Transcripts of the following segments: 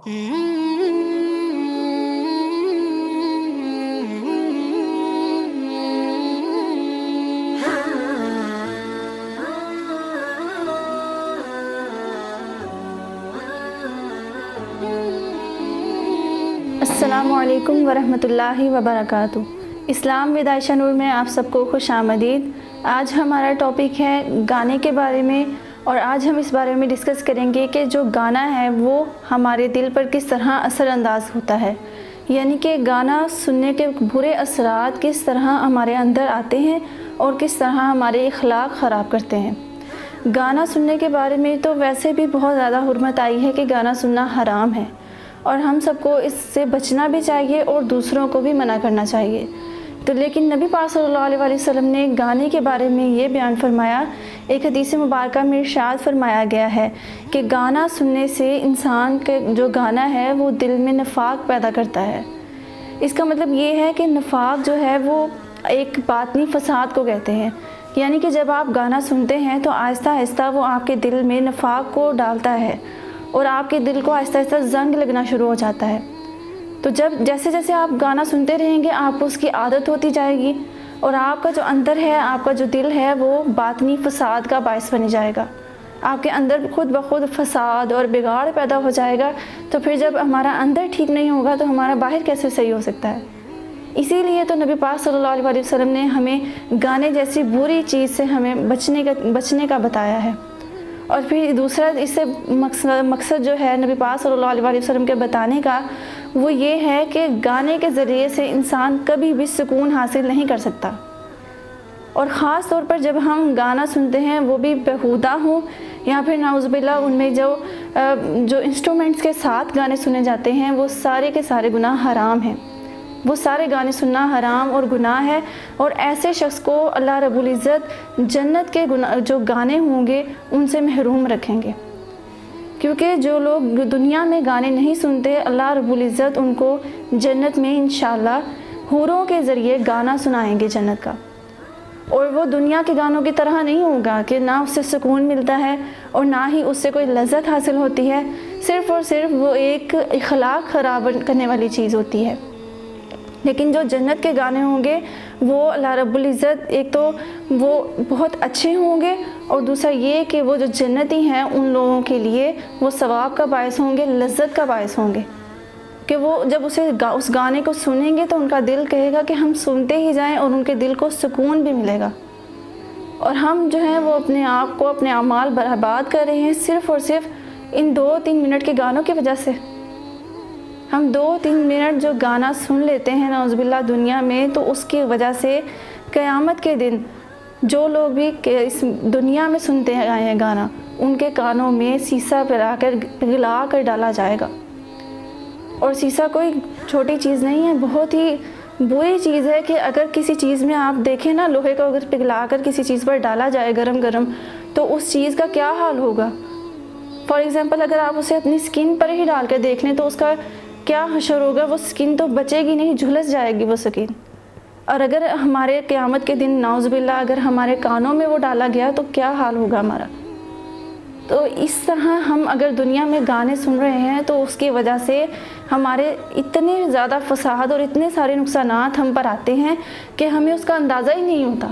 السلام علیکم ورحمۃ اللہ وبرکاتہ۔ اسلام ود عائشہ نور میں آپ سب کو خوش آمدید۔ آج ہمارا ٹاپک ہے گانے کے بارے میں، اور آج ہم اس بارے میں ڈسکس کریں گے کہ جو گانا ہے وہ ہمارے دل پر کس طرح اثر انداز ہوتا ہے، یعنی کہ گانا سننے کے برے اثرات کس طرح ہمارے اندر آتے ہیں اور کس طرح ہمارے اخلاق خراب کرتے ہیں۔ گانا سننے کے بارے میں تو ویسے بھی بہت زیادہ حرمت آئی ہے کہ گانا سننا حرام ہے، اور ہم سب کو اس سے بچنا بھی چاہیے اور دوسروں کو بھی منع کرنا چاہیے۔ تو لیکن نبی پاک صلی اللہ علیہ وسلم نے گانے کے بارے میں یہ بیان فرمایا، ایک حدیث مبارکہ میں ارشاد فرمایا گیا ہے کہ گانا سننے سے انسان کے جو گانا ہے وہ دل میں نفاق پیدا کرتا ہے۔ اس کا مطلب یہ ہے کہ نفاق جو ہے وہ ایک باطنی فساد کو کہتے ہیں، یعنی کہ جب آپ گانا سنتے ہیں تو آہستہ آہستہ وہ آپ کے دل میں نفاق کو ڈالتا ہے اور آپ کے دل کو آہستہ آہستہ زنگ لگنا شروع ہو جاتا ہے۔ تو جیسے جیسے آپ گانا سنتے رہیں گے آپ کو اس کی عادت ہوتی جائے گی، اور آپ کا جو اندر ہے، آپ کا جو دل ہے وہ باطنی فساد کا باعث بن جائے گا۔ آپ کے اندر خود بخود فساد اور بگاڑ پیدا ہو جائے گا۔ تو پھر جب ہمارا اندر ٹھیک نہیں ہوگا تو ہمارا باہر کیسے صحیح ہو سکتا ہے؟ اسی لیے تو نبی پاک صلی اللہ علیہ وسلم نے ہمیں گانے جیسی بری چیز سے ہمیں بچنے کا بتایا ہے۔ اور پھر دوسرا اس سے مقصد جو ہے نبی پاک صلی اللہ علیہ وسلم کے بتانے کا وہ یہ ہے کہ گانے کے ذریعے سے انسان کبھی بھی سکون حاصل نہیں کر سکتا، اور خاص طور پر جب ہم گانا سنتے ہیں وہ بھی بیہودہ ہوں یا پھر نعوذ باللہ ان میں جو انسٹرومنٹس کے ساتھ گانے سنے جاتے ہیں وہ سارے کے سارے گناہ حرام ہیں۔ وہ سارے گانے سننا حرام اور گناہ ہے، اور ایسے شخص کو اللہ رب العزت جنت کے جو گانے ہوں گے ان سے محروم رکھیں گے، کیونکہ جو لوگ دنیا میں گانے نہیں سنتے اللہ رب العزت ان کو جنت میں انشاءاللہ حوروں کے ذریعے گانا سنائیں گے جنت کا، اور وہ دنیا کے گانوں کی طرح نہیں ہوگا کہ نہ اس سے سکون ملتا ہے اور نہ ہی اس سے کوئی لذت حاصل ہوتی ہے، صرف اور صرف وہ ایک اخلاق خراب کرنے والی چیز ہوتی ہے۔ لیکن جو جنت کے گانے ہوں گے وہ اللہ رب العزت ایک تو وہ بہت اچھے ہوں گے، اور دوسرا یہ کہ وہ جو جنتی ہیں ان لوگوں کے لیے وہ ثواب کا باعث ہوں گے، لذت کا باعث ہوں گے، کہ وہ جب اس گانے کو سنیں گے تو ان کا دل کہے گا کہ ہم سنتے ہی جائیں، اور ان کے دل کو سکون بھی ملے گا۔ اور ہم جو ہیں وہ اپنے آپ کو اپنے اعمال برباد کر رہے ہیں صرف اور صرف ان 2-3 منٹ کے گانوں کی وجہ سے۔ ہم 2-3 منٹ جو گانا سن لیتے ہیں نعوذ باللہ دنیا میں، تو اس کی وجہ سے قیامت کے دن جو لوگ بھی اس دنیا میں سنتے آئے ہیں گانا، ان کے کانوں میں سیسا پگھلا کر ڈالا جائے گا۔ اور سیسا کوئی چھوٹی چیز نہیں ہے، بہت ہی بری چیز ہے کہ اگر کسی چیز میں آپ دیکھیں نا، لوہے کو اگر پگھلا کر کسی چیز پر ڈالا جائے گرم تو اس چیز کا کیا حال ہوگا۔ فار ایگزامپل اگر آپ اسے اپنی سکن پر ہی ڈال کے دیکھ لیں تو اس کا کیا حشر ہوگا، وہ سکن تو بچے گی نہیں، جھلس جائے گی وہ سکن۔ اور اگر ہمارے قیامت کے دن نعوذ باللہ اگر ہمارے کانوں میں وہ ڈالا گیا تو کیا حال ہوگا ہمارا۔ تو اس طرح ہم اگر دنیا میں گانے سن رہے ہیں تو اس کی وجہ سے ہمارے اتنے زیادہ فساد اور اتنے سارے نقصانات ہم پر آتے ہیں کہ ہمیں اس کا اندازہ ہی نہیں ہوتا،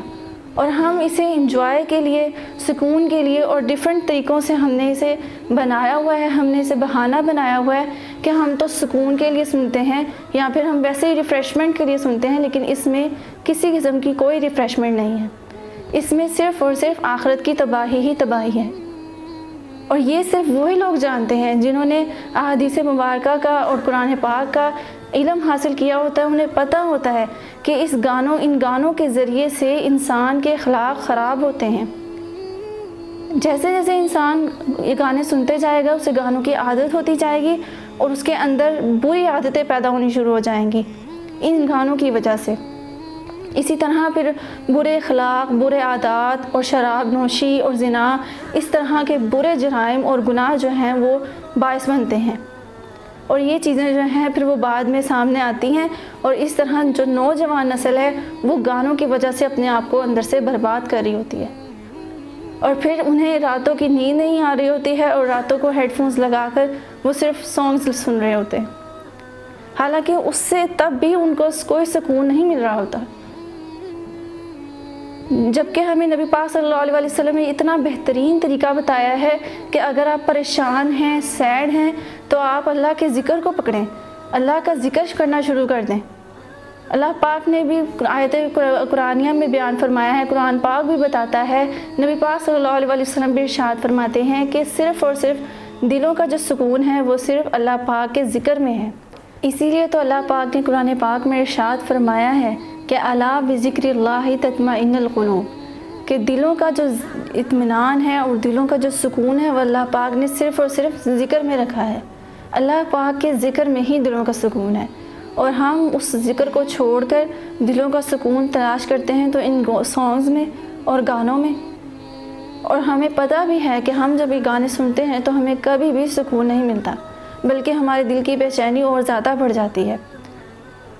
اور ہم اسے انجوائے کے لیے، سکون کے لیے اور ڈیفرنٹ طریقوں سے ہم نے اسے بنایا ہوا ہے، ہم نے اسے بہانہ بنایا ہوا ہے کہ ہم تو سکون کے لیے سنتے ہیں یا پھر ہم ویسے ہی ریفریشمنٹ کے لیے سنتے ہیں، لیکن اس میں کسی قسم کی کوئی ریفریشمنٹ نہیں ہے، اس میں صرف اور صرف آخرت کی تباہی ہی تباہی ہے۔ اور یہ صرف وہی لوگ جانتے ہیں جنہوں نے احادیث مبارکہ کا اور قرآن پاک کا علم حاصل کیا ہوتا ہے، انہیں پتہ ہوتا ہے کہ ان گانوں کے ذریعے سے انسان کے اخلاق خراب ہوتے ہیں۔ جیسے جیسے انسان یہ گانے سنتے جائے گا اسے گانوں کی عادت ہوتی جائے گی، اور اس کے اندر بری عادتیں پیدا ہونی شروع ہو جائیں گی ان گانوں کی وجہ سے۔ اسی طرح پھر برے اخلاق، برے عادات اور شراب نوشی اور زنا، اس طرح کے برے جرائم اور گناہ جو ہیں وہ باعث بنتے ہیں، اور یہ چیزیں جو ہیں پھر وہ بعد میں سامنے آتی ہیں، اور اس طرح جو نوجوان نسل ہے وہ گانوں کی وجہ سے اپنے آپ کو اندر سے برباد کر رہی ہوتی ہے، اور پھر انہیں راتوں کی نیند نہیں آ رہی ہوتی ہے، اور راتوں کو ہیڈ فونز لگا کر وہ صرف سانگز سن رہے ہوتے ہیں، حالانکہ اس سے تب بھی ان کو کوئی سکون نہیں مل رہا ہوتا، جبکہ ہمیں نبی پاک صلی اللہ علیہ وسلم نے اتنا بہترین طریقہ بتایا ہے کہ اگر آپ پریشان ہیں، سیڈ ہیں، تو آپ اللہ کے ذکر کو پکڑیں، اللہ کا ذکر کرنا شروع کر دیں۔ اللہ پاک نے بھی آیت قرآنیہ میں بیان فرمایا ہے، قرآن پاک بھی بتاتا ہے، نبی پاک صلی اللہ علیہ وسلم بھی ارشاد فرماتے ہیں کہ صرف اور صرف دلوں کا جو سکون ہے وہ صرف اللہ پاک کے ذکر میں ہے۔ اسی لیے تو اللہ پاک نے قرآن پاک میں ارشاد فرمایا ہے کہ الا بذکر اللہ تطمئن القلوب، کہ دلوں کا جو اطمینان ہے اور دلوں کا جو سکون ہے وہ اللہ پاک نے صرف اور صرف ذکر میں رکھا ہے۔ اللہ پاک کے ذکر میں ہی دلوں کا سکون ہے، اور ہم اس ذکر کو چھوڑ کر دلوں کا سکون تلاش کرتے ہیں تو ان سانگز میں اور گانوں میں، اور ہمیں پتہ بھی ہے کہ ہم جب یہ گانے سنتے ہیں تو ہمیں کبھی بھی سکون نہیں ملتا، بلکہ ہمارے دل کی بے چینی اور زیادہ بڑھ جاتی ہے۔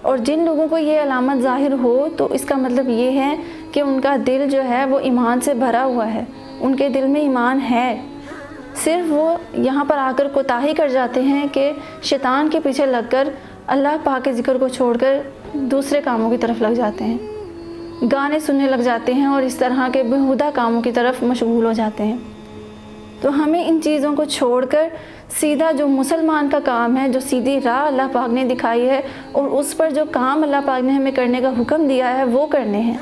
اور جن لوگوں کو یہ علامت ظاہر ہو تو اس کا مطلب یہ ہے کہ ان کا دل جو ہے وہ ایمان سے بھرا ہوا ہے، ان کے دل میں ایمان ہے، صرف وہ یہاں پر آ کر کوتاہی کر جاتے ہیں کہ شیطان کے پیچھے لگ کر اللہ پاک کے ذکر کو چھوڑ کر دوسرے کاموں کی طرف لگ جاتے ہیں، گانے سننے لگ جاتے ہیں اور اس طرح کے بیہودہ کاموں کی طرف مشغول ہو جاتے ہیں۔ تو ہمیں ان چیزوں کو چھوڑ کر سیدھا جو مسلمان کا کام ہے، جو سیدھی راہ اللہ پاک نے دکھائی ہے اور اس پر جو کام اللہ پاک نے ہمیں کرنے کا حکم دیا ہے وہ کرنے ہیں،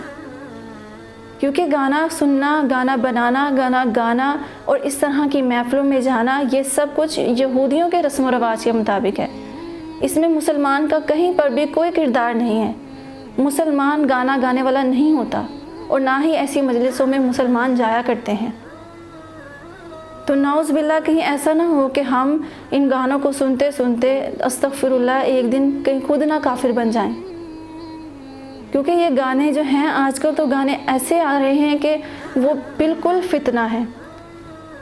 کیونکہ گانا سننا، گانا بنانا، گانا گانا اور اس طرح کی محفلوں میں جانا، یہ سب کچھ یہودیوں کے رسم و رواج کے مطابق ہے، اس میں مسلمان کا کہیں پر بھی کوئی کردار نہیں ہے۔ مسلمان گانا گانے والا نہیں ہوتا، اور نہ ہی ایسی مجلسوں میں مسلمان جایا کرتے ہیں۔ تو نعوذ باللہ کہیں ایسا نہ ہو کہ ہم ان گانوں کو سنتے سنتے استغفر اللہ ایک دن کہیں خود نہ کافر بن جائیں، کیونکہ یہ گانے جو ہیں آج کل تو گانے ایسے آ رہے ہیں کہ وہ بالکل فتنہ ہے،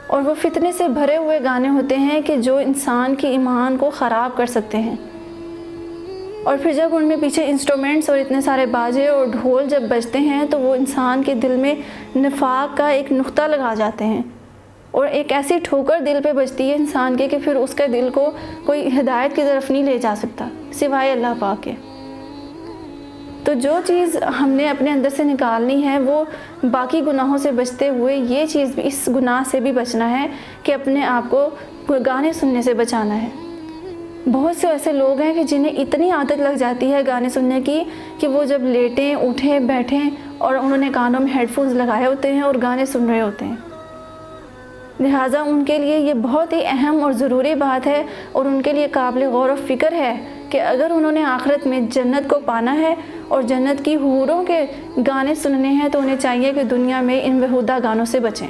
اور وہ فتنے سے بھرے ہوئے گانے ہوتے ہیں کہ جو انسان کی ایمان کو خراب کر سکتے ہیں۔ اور پھر جب ان میں پیچھے انسٹرومنٹس اور اتنے سارے باجے اور ڈھول جب بجتے ہیں تو وہ انسان کے دل میں نفاق کا ایک نقطہ لگا جاتے ہیں، اور ایک ایسی ٹھوکر دل پہ بجتی ہے انسان کے کہ پھر اس کے دل کو کوئی ہدایت کی طرف نہیں لے جا سکتا سوائے اللہ پاک کے۔ تو جو چیز ہم نے اپنے اندر سے نکالنی ہے وہ باقی گناہوں سے بچتے ہوئے یہ چیز بھی، اس گناہ سے بھی بچنا ہے کہ اپنے آپ کو گانے سننے سے بچانا ہے۔ بہت سے ایسے لوگ ہیں کہ جنہیں اتنی عادت لگ جاتی ہے گانے سننے کی کہ وہ جب لیٹیں، اٹھیں، بیٹھیں اور انہوں نے کانوں میں ہیڈ فونز لگائے ہوتے ہیں اور گانے سن رہے ہوتے ہیں، لہٰذا ان کے لیے یہ بہت ہی اہم اور ضروری بات ہے، اور ان کے لیے قابل غور و فکر ہے کہ اگر انہوں نے آخرت میں جنت کو پانا ہے اور جنت کی حوروں کے گانے سننے ہیں تو انہیں چاہیے کہ دنیا میں ان بیہودہ گانوں سے بچیں،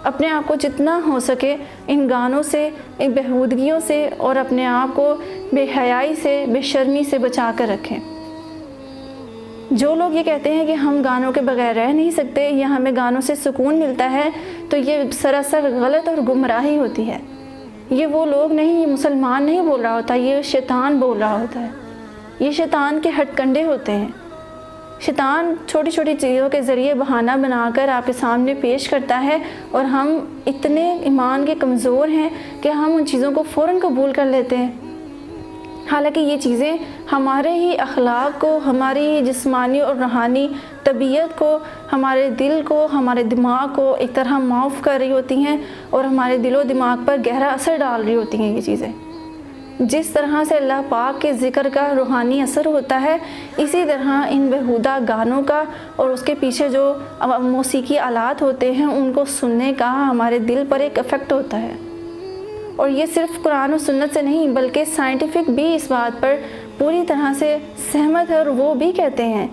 اپنے آپ کو جتنا ہو سکے ان گانوں سے، ان بیہودگیوں سے اور اپنے آپ کو بے حیائی سے، بے شرمی سے بچا کر رکھیں۔ جو لوگ یہ کہتے ہیں کہ ہم گانوں کے بغیر رہ نہیں سکتے یا ہمیں گانوں سے سکون ملتا ہے، تو یہ سراسر غلط اور گمراہی ہوتی ہے۔ یہ وہ لوگ نہیں، یہ مسلمان نہیں بول رہا ہوتا، یہ شیطان بول رہا ہوتا ہے، یہ شیطان کے ہٹ کنڈے ہوتے ہیں۔ شیطان چھوٹی چھوٹی چیزوں کے ذریعے بہانہ بنا کر آپ کے سامنے پیش کرتا ہے، اور ہم اتنے ایمان کے کمزور ہیں کہ ہم ان چیزوں کو فوراً قبول کر لیتے ہیں، حالانکہ یہ چیزیں ہمارے ہی اخلاق کو، ہماری ہی جسمانی اور روحانی طبیعت کو، ہمارے دل کو، ہمارے دماغ کو ایک طرح معاف کر رہی ہوتی ہیں، اور ہمارے دل و دماغ پر گہرا اثر ڈال رہی ہوتی ہیں۔ یہ چیزیں جس طرح سے اللہ پاک کے ذکر کا روحانی اثر ہوتا ہے، اسی طرح ان بیہودہ گانوں کا اور اس کے پیچھے جو موسیقی آلات ہوتے ہیں ان کو سننے کا ہمارے دل پر ایک افیکٹ ہوتا ہے۔ اور یہ صرف قرآن و سنت سے نہیں بلکہ سائنٹیفک بھی اس بات پر پوری طرح سے سہمت ہے، اور وہ بھی کہتے ہیں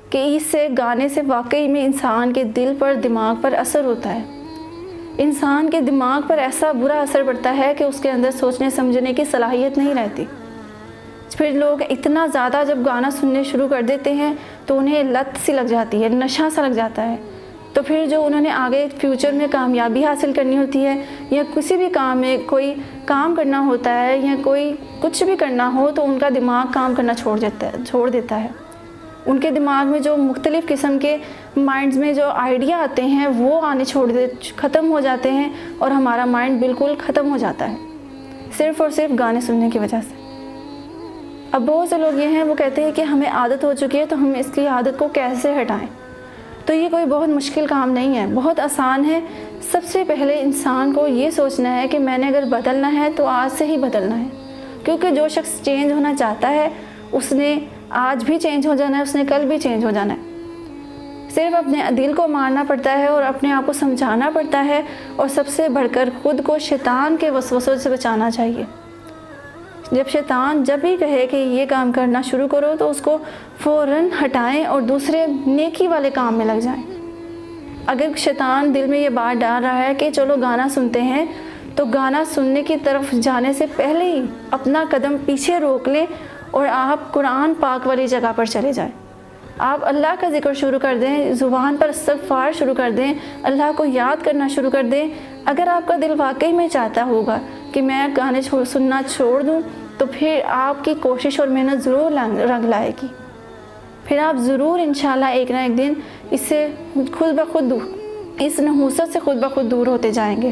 کہ اس سے گانے سے واقعی میں انسان کے دل پر، دماغ پر اثر ہوتا ہے، انسان کے دماغ پر ایسا برا اثر پڑتا ہے کہ اس کے اندر سوچنے سمجھنے کی صلاحیت نہیں رہتی۔ پھر لوگ اتنا زیادہ جب گانا سننے شروع کر دیتے ہیں تو انہیں لت سی لگ جاتی ہے، نشہ سا لگ جاتا ہے، تو پھر جو انہوں نے آگے فیوچر میں کامیابی حاصل کرنی ہوتی ہے یا کسی بھی کام میں کوئی کام کرنا ہوتا ہے یا کوئی کچھ بھی کرنا ہو تو ان کا دماغ کام کرنا چھوڑ دیتا ہے۔ ان کے دماغ میں جو مختلف قسم کے مائنڈز میں جو آئیڈیا آتے ہیں وہ آنے ختم ہو جاتے ہیں، اور ہمارا مائنڈ بالکل ختم ہو جاتا ہے۔ صرف اور صرف گانے سننے کی وجہ سے۔ اب بہت سے لوگ یہ ہیں، وہ کہتے ہیں کہ ہمیں عادت ہو چکی ہے تو ہم اس کی عادت کو کیسے ہٹائیں؟ تو یہ کوئی بہت مشکل کام نہیں ہے، بہت آسان ہے۔ سب سے پہلے انسان کو یہ سوچنا ہے کہ میں نے اگر بدلنا ہے تو آج سے ہی بدلنا ہے، کیونکہ جو شخص چینج ہونا چاہتا ہے اس نے آج بھی چینج ہو جانا ہے، اس نے کل بھی چینج ہو جانا ہے۔ صرف اپنے دل کو مارنا پڑتا ہے اور اپنے آپ کو سمجھانا پڑتا ہے، اور سب سے بڑھ کر خود کو شیطان کے وسوسوں سے بچانا چاہیے۔ جب شیطان جب بھی کہے کہ یہ کام کرنا شروع کرو تو اس کو فوراً ہٹائیں اور دوسرے نیکی والے کام میں لگ جائیں۔ اگر شیطان دل میں یہ بات ڈال رہا ہے کہ چلو گانا سنتے ہیں، تو گانا سننے کی طرف جانے سے پہلے ہی اپنا قدم پیچھے روک لیں اور آپ قرآن پاک والی جگہ پر چلے جائیں۔ آپ اللہ کا ذکر شروع کر دیں، زبان پر استغفار شروع کر دیں، اللہ کو یاد کرنا شروع کر دیں۔ اگر آپ کا دل واقعی میں چاہتا ہوگا کہ میں گانے سننا چھوڑ دوں، تو پھر آپ کی کوشش اور محنت ضرور رنگ لائے گی۔ پھر آپ ضرور انشاءاللہ ایک نہ ایک دن اس سے خود بخود اس نحوست سے خود بخود دور ہوتے جائیں گے۔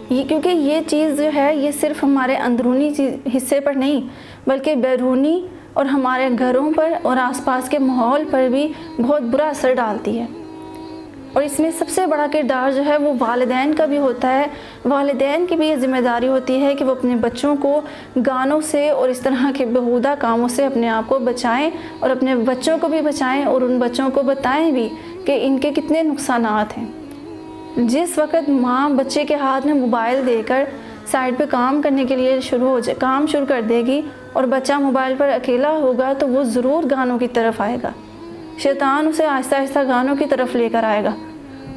کیونکہ یہ چیز جو ہے یہ صرف ہمارے اندرونی حصے پر نہیں، بلکہ بیرونی اور ہمارے گھروں پر اور آس پاس کے ماحول پر بھی بہت برا اثر ڈالتی ہے۔ اور اس میں سب سے بڑا کردار جو ہے وہ والدین کا بھی ہوتا ہے۔ والدین کی بھی یہ ذمہ داری ہوتی ہے کہ وہ اپنے بچوں کو گانوں سے اور اس طرح کے بیہودہ کاموں سے اپنے آپ کو بچائیں، اور اپنے بچوں کو بھی بچائیں، اور ان بچوں کو بتائیں بھی کہ ان کے کتنے نقصانات ہیں۔ جس وقت ماں بچے کے ہاتھ میں موبائل دے کر سائڈ پہ کام کرنے کے لیے کام شروع کر دے گی اور بچہ موبائل پر اکیلا ہوگا، تو وہ ضرور گانوں کی طرف آئے گا۔ شیطان اسے آہستہ آہستہ گانوں کی طرف لے کر آئے گا،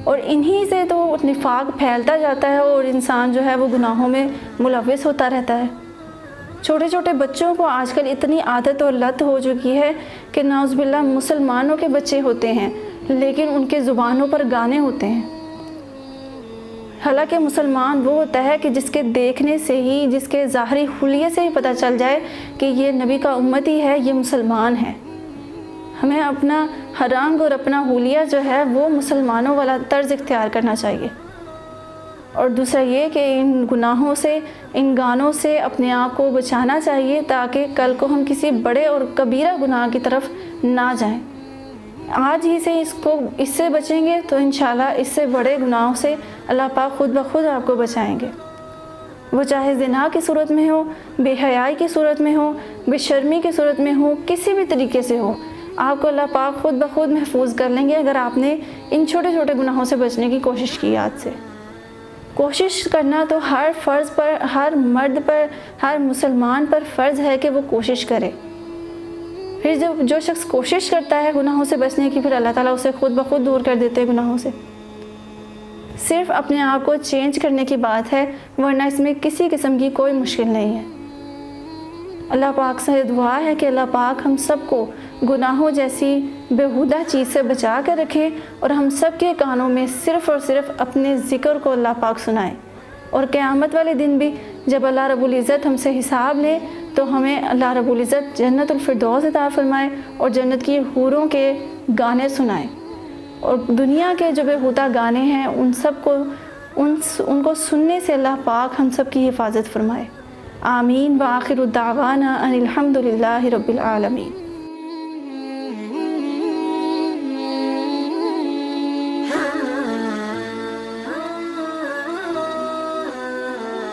اور انہی سے تو نفاق پھیلتا جاتا ہے اور انسان جو ہے وہ گناہوں میں ملوث ہوتا رہتا ہے۔ چھوٹے چھوٹے بچوں کو آج کل اتنی عادت اور لت ہو چکی ہے کہ نعوذ باللہ مسلمانوں کے بچے ہوتے ہیں لیکن ان کے زبانوں پر گانے ہوتے ہیں۔ حالانکہ مسلمان وہ ہوتا ہے کہ جس کے دیکھنے سے ہی، جس کے ظاہری حلیے سے ہی پتہ چل جائے کہ یہ نبی کا امتی ہے، یہ مسلمان ہے۔ ہمیں اپنا رنگ اور اپنا حلیہ جو ہے وہ مسلمانوں والا طرز اختیار کرنا چاہیے۔ اور دوسرا یہ کہ ان گناہوں سے، ان گانوں سے اپنے آپ کو بچانا چاہیے، تاکہ کل کو ہم کسی بڑے اور کبیرہ گناہ کی طرف نہ جائیں۔ آج ہی سے اس سے بچیں گے تو انشاءاللہ اس سے بڑے گناہوں سے اللہ پاک خود بخود آپ کو بچائیں گے، وہ چاہے زنا کی صورت میں ہو، بے حیائی کی صورت میں ہو، بے شرمی کی صورت میں ہو، کسی بھی طریقے سے ہو، آپ کو اللہ پاک خود بخود محفوظ کر لیں گے اگر آپ نے ان چھوٹے چھوٹے گناہوں سے بچنے کی کوشش کی۔ آج سے کوشش کرنا تو ہر فرض پر، ہر مرد پر، ہر مسلمان پر فرض ہے کہ وہ کوشش کرے۔ پھر جب جو شخص کوشش کرتا ہے گناہوں سے بچنے کی، پھر اللہ تعالیٰ اسے خود بخود دور کر دیتے ہیں گناہوں سے۔ صرف اپنے آپ کو چینج کرنے کی بات ہے، ورنہ اس میں کسی قسم کی کوئی مشکل نہیں ہے۔ اللہ پاک سے دعا ہے کہ اللہ پاک ہم سب کو گناہوں جیسی بیہودہ چیز سے بچا کر رکھے، اور ہم سب کے کانوں میں صرف اور صرف اپنے ذکر کو اللہ پاک سنائے، اور قیامت والے دن بھی جب اللہ رب العزت ہم سے حساب لے تو ہمیں اللہ رب العزت جنت الفردوس عطا فرمائے اور جنت کی حوروں کے گانے سنائے، اور دنیا کے جو بیہودہ گانے ہیں ان کو سننے سے اللہ پاک ہم سب کی حفاظت فرمائے۔ آمین۔ وآخر الدعوانا ان الحمد للہ رب العالمین۔